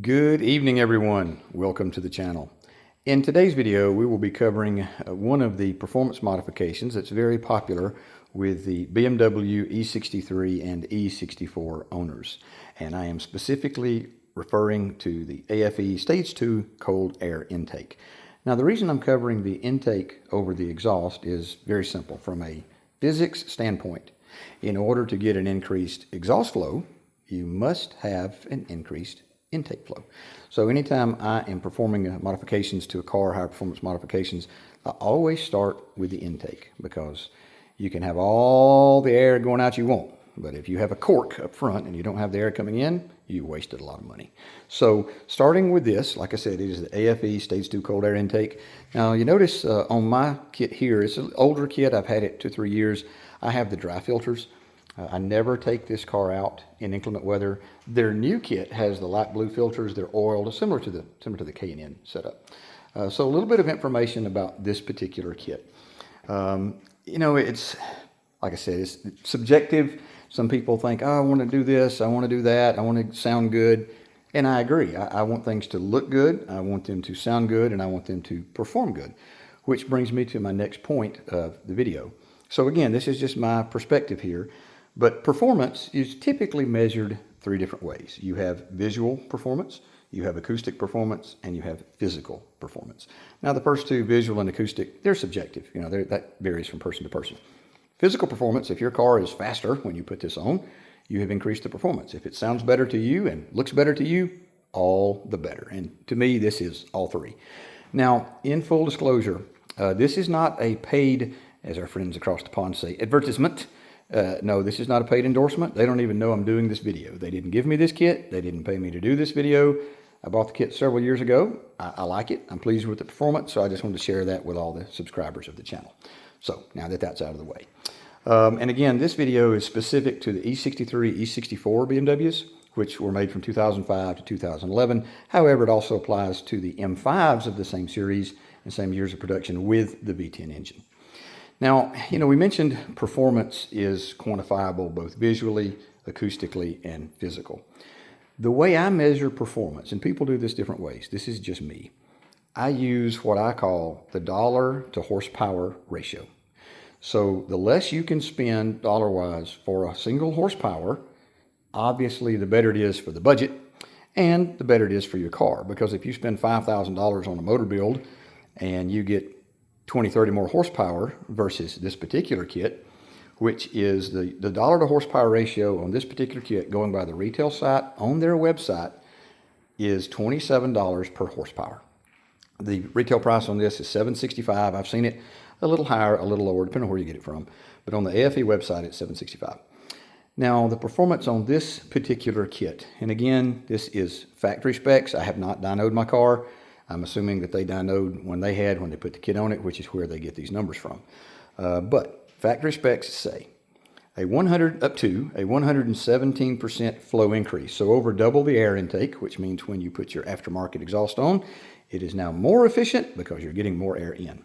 Good evening, everyone. Welcome to the channel. In today's video, we will be covering one of the performance modifications that's very popular with the BMW E63 and E64 owners. And I am specifically referring to the AFE Stage 2 cold air intake. Now, the reason I'm covering the intake over the exhaust is very simple. From a physics standpoint, in order to get an increased exhaust flow, you must have an increased intake flow. So anytime I am performing modifications to a car, higher performance modifications, I always start with the intake, because you can have all the air going out you want, but if you have a cork up front and you don't have the air coming in, you wasted a lot of money. So starting with this, like I said, it is the AFE Stage 2 cold air intake. Now you notice on my kit here, it's an older kit, I've had it 2-3 years, I have the dry filters. I never take this car out in inclement weather. Their new kit has the light blue filters. They're oiled, similar to the K&N setup. So a little bit of information about this particular kit. It's, like I said, it's subjective. Some people think, oh, I want to do this, I want to do that, I want to sound good. And I agree. I want things to look good, I want them to sound good, and I want them to perform good. Which brings me to my next point of the video. So again, this is just my perspective here. But performance is typically measured 3 different ways. You have visual performance, you have acoustic performance, and you have physical performance. Now the first 2, visual and acoustic, they're subjective. That varies from person to person. Physical performance, if your car is faster when you put this on, you have increased the performance. If it sounds better to you and looks better to you, all the better. And to me, this is all 3. Now, in full disclosure, this is not a paid, as our friends across the pond say, advertisement. No, this is not a paid endorsement. They don't even know I'm doing this video. They didn't give me this kit. They didn't pay me to do this video. I bought the kit several years ago. I like it. I'm pleased with the performance, so I just wanted to share that with all the subscribers of the channel. So now that that's out of the way. And again, this video is specific to the E63, E64 BMWs, which were made from 2005 to 2011. However, it also applies to the M5s of the same series and same years of production with the V10 engine. Now, we mentioned performance is quantifiable both visually, acoustically, and physical. The way I measure performance, and people do this different ways, this is just me. I use what I call the dollar to horsepower ratio. So the less you can spend dollar-wise for a single horsepower, obviously the better it is for the budget, and the better it is for your car. Because if you spend $5,000 on a motor build and you get 20-30 more horsepower versus this particular kit, which is the dollar to horsepower ratio on this particular kit, going by the retail site on their website, is $27 per horsepower. The retail price on this is $765. I've seen it a little higher, a little lower, depending on where you get it from. But on the AFE website, it's $765. Now, the performance on this particular kit, and again, this is factory specs. I have not dynoed my car. I'm assuming that they dynoed when they put the kit on it, which is where they get these numbers from. But factory specs say up to a 117% flow increase. So over double the air intake, which means when you put your aftermarket exhaust on, it is now more efficient because you're getting more air in.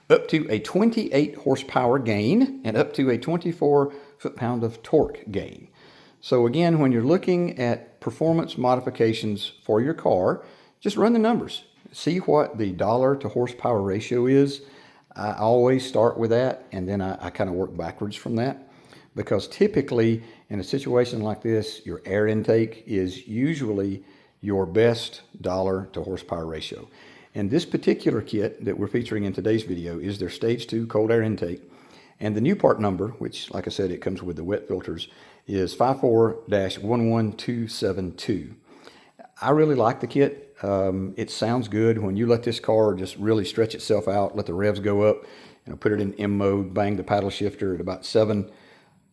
Up to a 28 horsepower gain and up to a 24 foot-pound of torque gain. So again, when you're looking at performance modifications for your car, just run the numbers. See what the dollar to horsepower ratio is. I always start with that, and then I kind of work backwards from that, because typically in a situation like this, your air intake is usually your best dollar to horsepower ratio. And this particular kit that we're featuring in today's video is their Stage 2 cold air intake. And the new part number, which, like I said, it comes with the wet filters, is 54-11272. I really like the kit. It sounds good when you let this car just really stretch itself out, let the revs go up, put it in M mode, bang the paddle shifter at about 7.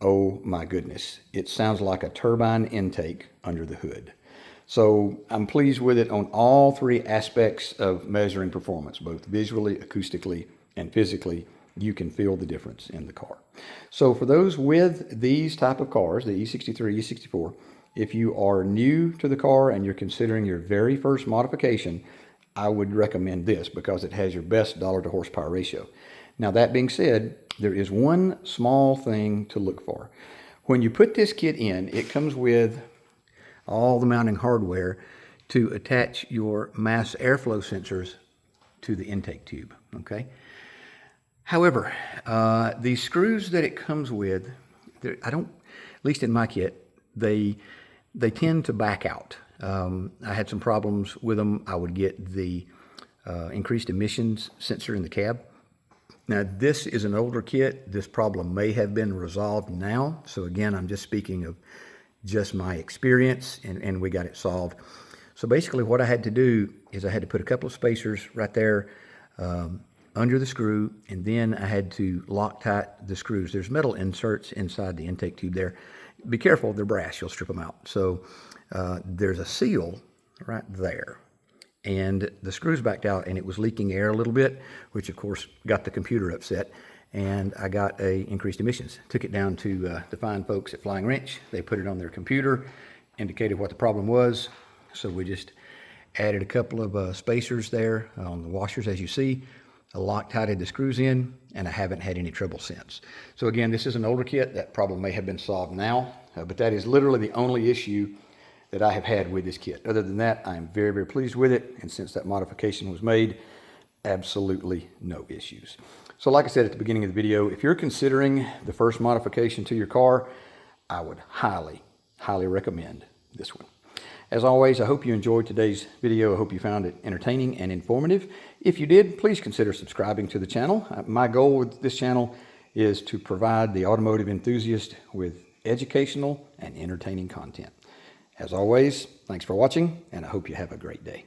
Oh my goodness. It sounds like a turbine intake under the hood. So I'm pleased with it on all 3 aspects of measuring performance, both visually, acoustically, and physically. You can feel the difference in the car. So for those with these type of cars, the E63, E64, if you are new to the car and you're considering your very first modification, I would recommend this because it has your best dollar to horsepower ratio. Now, that being said, there is one small thing to look for. When you put this kit in, it comes with all the mounting hardware to attach your mass airflow sensors to the intake tube, okay? However, the screws that it comes with, at least in my kit, they tend to back out. I had some problems with them. I would get the increased emissions sensor in the cab. Now, this is an older kit. This problem may have been resolved now. So again, I'm just speaking of just my experience, and we got it solved. So basically what I had to do is I had to put a couple of spacers right there under the screw, and then I had to Loctite the screws. There's metal inserts inside the intake tube there. Be careful, they're brass, you'll strip them out. So there's a seal right there. And the screws backed out and it was leaking air a little bit, which of course got the computer upset. And I got increased emissions. Took it down to the fine folks at Flying Wrench. They put it on their computer, indicated what the problem was. So we just added a couple of spacers there on the washers, as you see. I Loctited the screws in, and I haven't had any trouble since. So again, this is an older kit. That problem may have been solved now, but that is literally the only issue that I have had with this kit. Other than that, I am very, very pleased with it. And since that modification was made, absolutely no issues. So like I said at the beginning of the video, if you're considering the first modification to your car, I would highly, highly recommend this one. As always, I hope you enjoyed today's video. I hope you found it entertaining and informative. If you did, please consider subscribing to the channel. My goal with this channel is to provide the automotive enthusiast with educational and entertaining content. As always, thanks for watching, and I hope you have a great day.